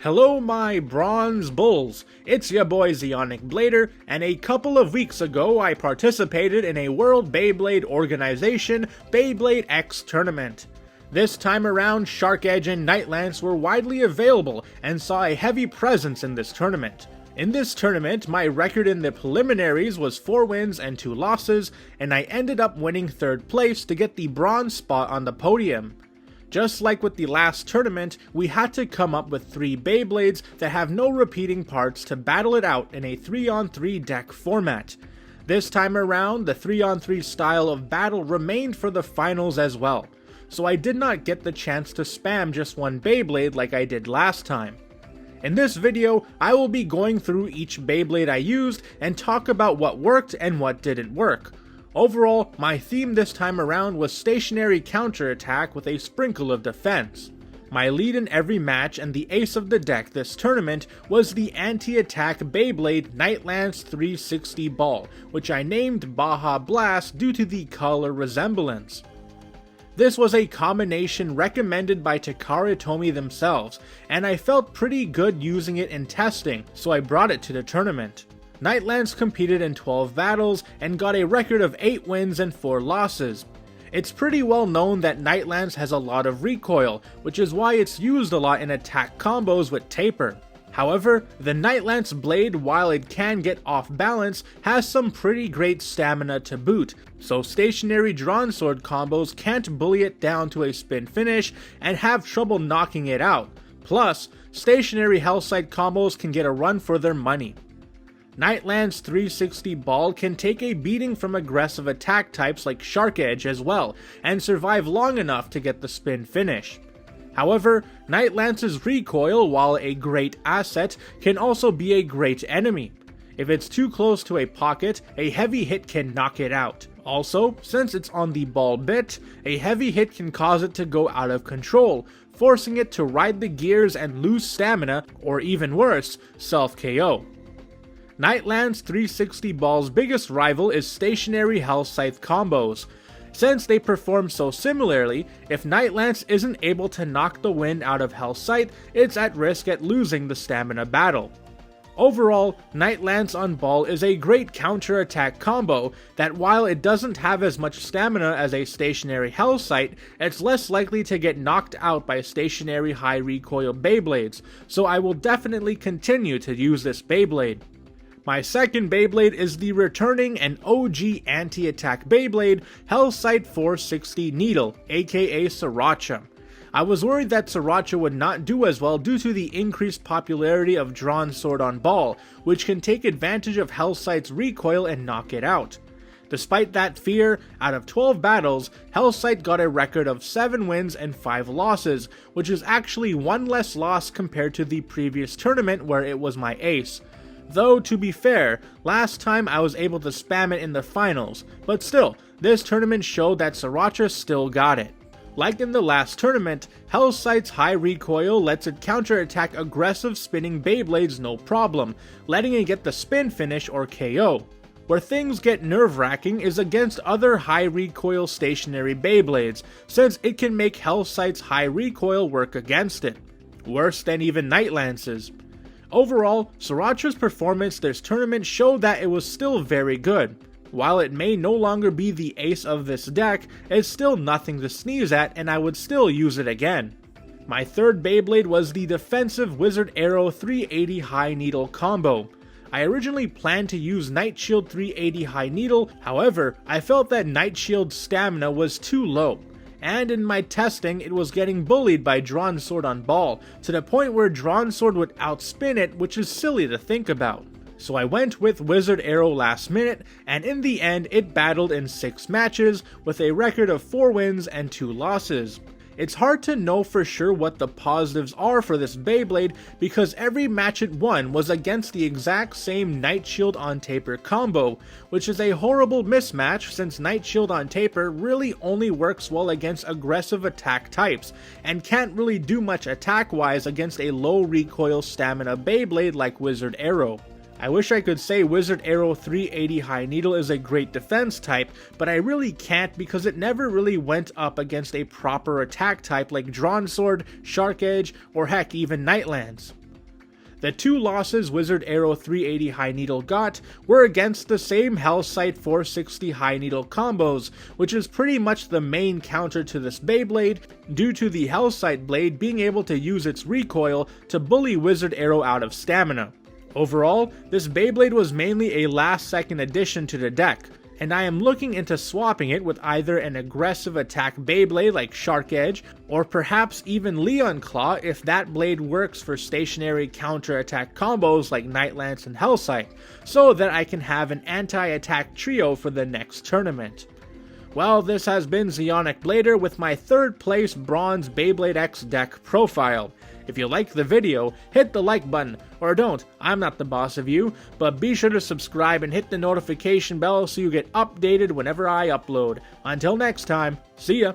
Hello my bronze bulls, it's your boy Zeonic Blader, and a couple of weeks ago I participated in a World Beyblade organization Beyblade X tournament. This time around, Shark Edge and Nightlands were widely available and saw a heavy presence in this tournament. In this tournament, my record in the preliminaries was 4 wins and 2 losses, and I ended up winning 3rd place to get the bronze spot on the podium. Just like with the last tournament, we had to come up with 3 Beyblades that have no repeating parts to battle it out in a 3-on-3 deck format. This time around, the 3-on-3 style of battle remained for the finals as well, so I did not get the chance to spam just one Beyblade like I did last time. In this video, I will be going through each Beyblade I used and talk about what worked and what didn't work. Overall, my theme this time around was stationary counterattack with a sprinkle of defense. My lead in every match and the ace of the deck this tournament was the anti-attack Beyblade Nightlands 360 ball, which I named Baja Blast due to the color resemblance. This was a combination recommended by Takara Tomy themselves, and I felt pretty good using it in testing, so I brought it to the tournament. Nightlands competed in 12 battles and got a record of 8 wins and 4 losses. It's pretty well known that Nightlands has a lot of recoil, which is why it's used a lot in attack combos with taper. However, the Nightlands blade, while it can get off balance, has some pretty great stamina to boot, so stationary drawn sword combos can't bully it down to a spin finish and have trouble knocking it out. Plus, stationary Hellscythe combos can get a run for their money. Nightlands 360 ball can take a beating from aggressive attack types like Shark Edge as well, and survive long enough to get the spin finish. However, Nightlands' recoil, while a great asset, can also be a great enemy. If it's too close to a pocket, a heavy hit can knock it out. Also, since it's on the ball bit, a heavy hit can cause it to go out of control, forcing it to ride the gears and lose stamina, or even worse, self-KO. Nightlands 360 ball's biggest rival is stationary Hellscythe combos. Since they perform so similarly, if Nightlands isn't able to knock the wind out of Hellscythe, it's at risk at losing the stamina battle. Overall, Nightlands on ball is a great counter-attack combo that, while it doesn't have as much stamina as a stationary Hellscythe, it's less likely to get knocked out by stationary high recoil Beyblades, so I will definitely continue to use this Beyblade. My second Beyblade is the returning and OG anti-attack Beyblade Hellscythe 460 Needle, aka Sriracha. I was worried that Sriracha would not do as well due to the increased popularity of drawn sword on ball, which can take advantage of Hellscythe's recoil and knock it out. Despite that fear, out of 12 battles, Hellscythe got a record of 7 wins and 5 losses, which is actually 1 less loss compared to the previous tournament where it was my ace. Though, to be fair, last time I was able to spam it in the finals, but still, this tournament showed that Sriracha still got it. Like in the last tournament, Hellscythe's high recoil lets it counterattack aggressive spinning Beyblades no problem, letting it get the spin finish or KO. Where things get nerve-wracking is against other high recoil stationary Beyblades, since it can make Hellscythe's high recoil work against it. Worse than even Nightlands'. Overall, Sriracha's performance this tournament showed that it was still very good. While it may no longer be the ace of this deck, it's still nothing to sneeze at and I would still use it again. My third Beyblade was the defensive Uizādo Arō 380 High Needle combo. I originally planned to use Nightshield 380 High Needle, however, I felt that Nightshield's stamina was too low. And in my testing, it was getting bullied by Drawn Sword on ball, to the point where Drawn Sword would outspin it, which is silly to think about. So I went with Uizādo Arō last minute, and in the end it battled in 6 matches, with a record of 4 wins and 2 losses. It's hard to know for sure what the positives are for this Beyblade because every match it won was against the exact same Nightshield on taper combo, which is a horrible mismatch since Nightshield on taper really only works well against aggressive attack types, and can't really do much attack wise against a low recoil stamina Beyblade like Uizādo Arō. I wish I could say Uizādo Arō 380 High Needle is a great defense type, but I really can't because it never really went up against a proper attack type like Drawn Sword, Shark Edge, or heck even Nightlands. The two losses Uizādo Arō 380 High Needle got were against the same Scythe 460 High Needle combos, which is pretty much the main counter to this Beyblade due to the Scythe blade being able to use its recoil to bully Uizādo Arō out of stamina. Overall, this Beyblade was mainly a last-second addition to the deck, and I am looking into swapping it with either an aggressive attack Beyblade like Shark Edge, or perhaps even Leon Claw if that blade works for stationary counter-attack combos like Night Lance and Scythe, so that I can have an anti-attack trio for the next tournament. Well, this has been Zionic Blader with my 3rd place Bronze Beyblade X deck profile. If you liked the video, hit the like button, or don't, I'm not the boss of you, but be sure to subscribe and hit the notification bell so you get updated whenever I upload. Until next time, see ya!